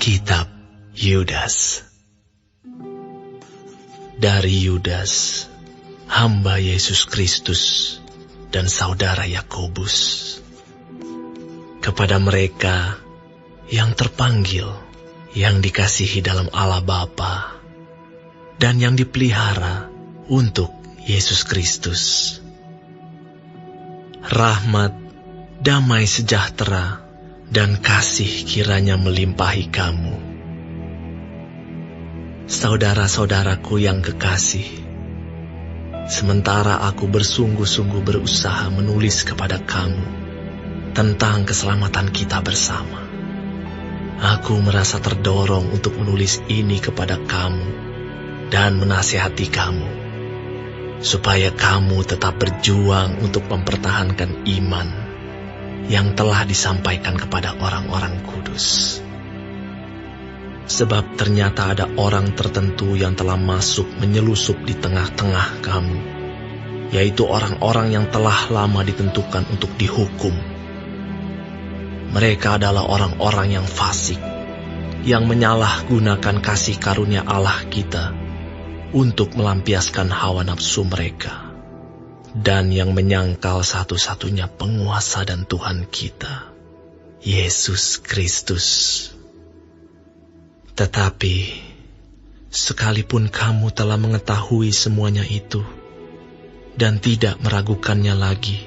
Kitab Yudas. Dari Yudas, hamba Yesus Kristus dan saudara Yakobus, kepada mereka yang terpanggil, yang dikasihi dalam Allah Bapa, dan yang dipelihara untuk Yesus Kristus. Rahmat, damai sejahtera, dan kasih kiranya melimpahi kamu. Saudara-saudaraku yang kekasih, sementara aku bersungguh-sungguh berusaha menulis kepada kamu tentang keselamatan kita bersama, aku merasa terdorong untuk menulis ini kepada kamu dan menasihati kamu, supaya kamu tetap berjuang untuk mempertahankan iman yang telah disampaikan kepada orang-orang kudus. Sebab ternyata ada orang tertentu yang telah masuk menyelusup di tengah-tengah kamu, yaitu orang-orang yang telah lama ditentukan untuk dihukum. Mereka adalah orang-orang yang fasik, yang menyalahgunakan kasih karunia Allah kita untuk melampiaskan hawa nafsu mereka, dan yang menyangkal satu-satunya penguasa dan Tuhan kita, Yesus Kristus. Tetapi, sekalipun kamu telah mengetahui semuanya itu, dan tidak meragukannya lagi,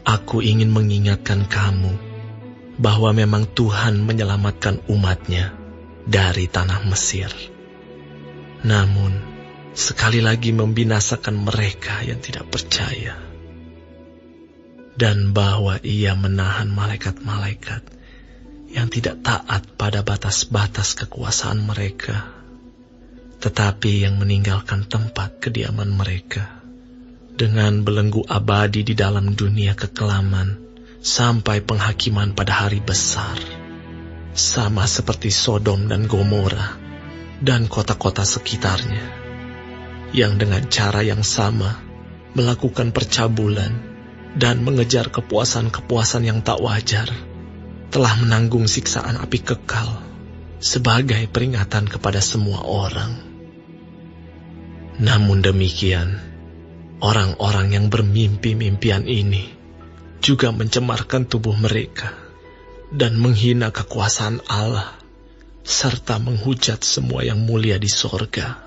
aku ingin mengingatkan kamu bahwa memang Tuhan menyelamatkan umat-Nya dari tanah Mesir. Namun, sekali lagi membinasakan mereka yang tidak percaya, dan bahwa Ia menahan malaikat-malaikat yang tidak taat pada batas-batas kekuasaan mereka, tetapi yang meninggalkan tempat kediaman mereka, dengan belenggu abadi di dalam dunia kekelaman, sampai penghakiman pada hari besar, sama seperti Sodom dan Gomora dan kota-kota sekitarnya, yang dengan cara yang sama melakukan percabulan dan mengejar kepuasan-kepuasan yang tak wajar, telah menanggung siksaan api kekal sebagai peringatan kepada semua orang. Namun demikian, orang-orang yang bermimpi-mimpian ini juga mencemarkan tubuh mereka dan menghina kekuasaan Allah, serta menghujat semua yang mulia di sorga.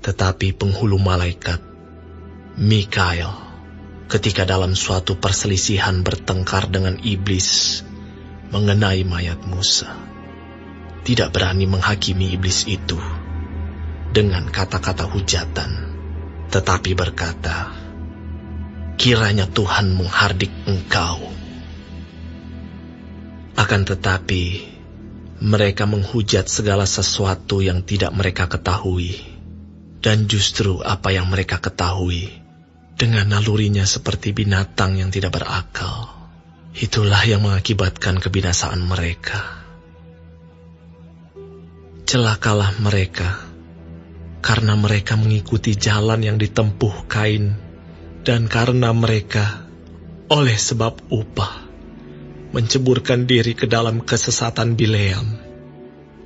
Tetapi penghulu malaikat, Mikael, ketika dalam suatu perselisihan bertengkar dengan iblis mengenai mayat Musa, tidak berani menghakimi iblis itu dengan kata-kata hujatan, tetapi berkata, "Kiranya Tuhan menghardik engkau." Akan tetapi, mereka menghujat segala sesuatu yang tidak mereka ketahui, dan justru apa yang mereka ketahui, dengan nalurinya seperti binatang yang tidak berakal, itulah yang mengakibatkan kebinasaan mereka. Celakalah mereka, karena mereka mengikuti jalan yang ditempuh Kain, dan karena mereka, oleh sebab upah, menceburkan diri ke dalam kesesatan Bileam,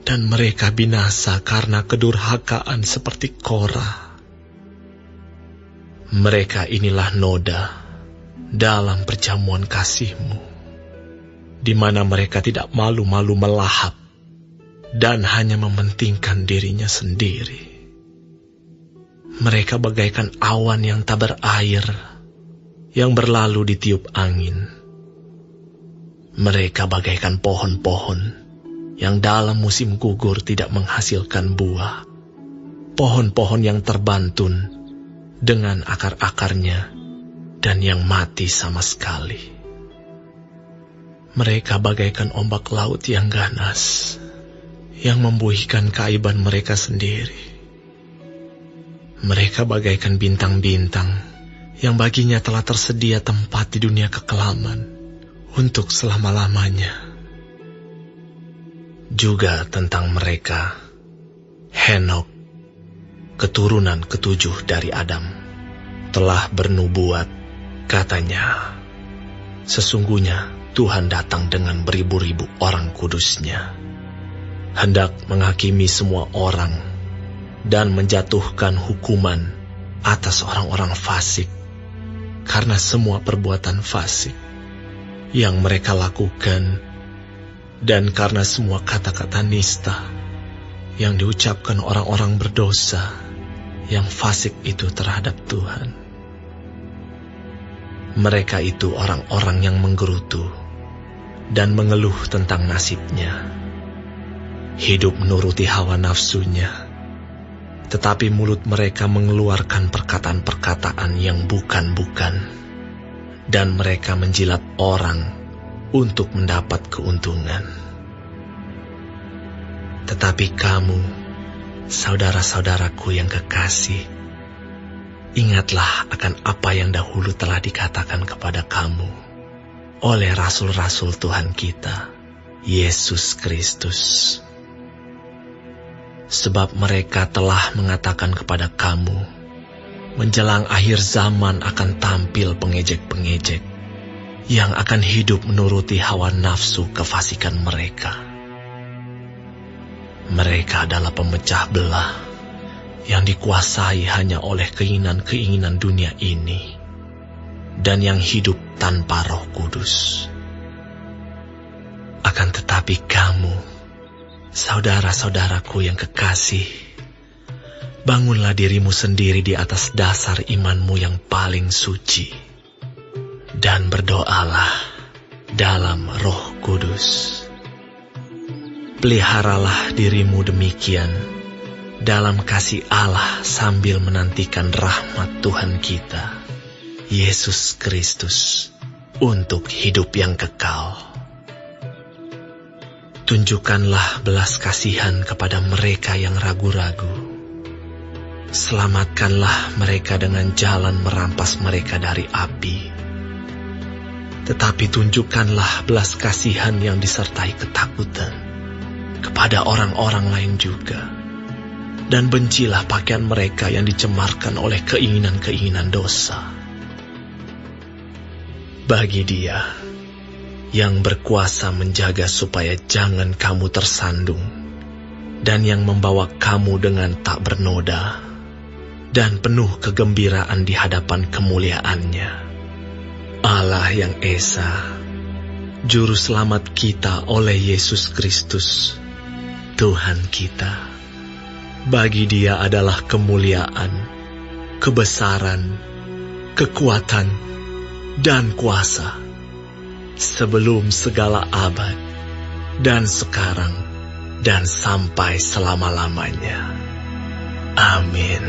dan mereka binasa karena kedurhakaan seperti Korah. Mereka inilah noda dalam perjamuan kasih-Mu, di mana mereka tidak malu-malu melahap dan hanya mementingkan dirinya sendiri. Mereka bagaikan awan yang tak berair, yang berlalu ditiup angin. Mereka bagaikan pohon-pohon yang dalam musim gugur tidak menghasilkan buah, pohon-pohon yang terbantun dengan akar-akarnya dan yang mati sama sekali. Mereka bagaikan ombak laut yang ganas, yang membuihkan keaiban mereka sendiri. Mereka bagaikan bintang-bintang yang baginya telah tersedia tempat di dunia kekelaman untuk selama-lamanya. Juga tentang mereka, Henok, keturunan ketujuh dari Adam, telah bernubuat, katanya, "Sesungguhnya Tuhan datang dengan beribu-ribu orang kudusnya, hendak menghakimi semua orang dan menjatuhkan hukuman atas orang-orang fasik karena semua perbuatan fasik yang mereka lakukan dan karena semua kata-kata nista yang diucapkan orang-orang berdosa yang fasik itu terhadap Tuhan. Mereka itu orang-orang yang menggerutu dan mengeluh tentang nasibnya, hidup menuruti hawa nafsunya, tetapi mulut mereka mengeluarkan perkataan-perkataan yang bukan-bukan, dan mereka menjilat orang untuk mendapat keuntungan. Tetapi kamu, saudara-saudaraku yang kekasih, ingatlah akan apa yang dahulu telah dikatakan kepada kamu oleh rasul-rasul Tuhan kita, Yesus Kristus. Sebab mereka telah mengatakan kepada kamu, menjelang akhir zaman akan tampil pengejek-pengejek yang akan hidup menuruti hawa nafsu kefasikan mereka. Mereka adalah pemecah belah yang dikuasai hanya oleh keinginan-keinginan dunia ini dan yang hidup tanpa Roh Kudus. Akan tetapi kamu, saudara-saudaraku yang kekasih, bangunlah dirimu sendiri di atas dasar imanmu yang paling suci, dan berdoalah dalam Roh Kudus. Peliharalah dirimu demikian dalam kasih Allah sambil menantikan rahmat Tuhan kita, Yesus Kristus, untuk hidup yang kekal. Tunjukkanlah belas kasihan kepada mereka yang ragu-ragu. Selamatkanlah mereka dengan jalan merampas mereka dari api. Tetapi tunjukkanlah belas kasihan yang disertai ketakutan kepada orang-orang lain juga. Dan bencilah pakaian mereka yang dicemarkan oleh keinginan-keinginan dosa. Bagi Dia yang berkuasa menjaga supaya jangan kamu tersandung, dan yang membawa kamu dengan tak bernoda dan penuh kegembiraan di hadapan kemuliaan-Nya, Allah yang Esa, Juru Selamat kita oleh Yesus Kristus, Tuhan kita. Bagi Dia adalah kemuliaan, kebesaran, kekuatan, dan kuasa, sebelum segala abad, dan sekarang, dan sampai selama-lamanya. Amin.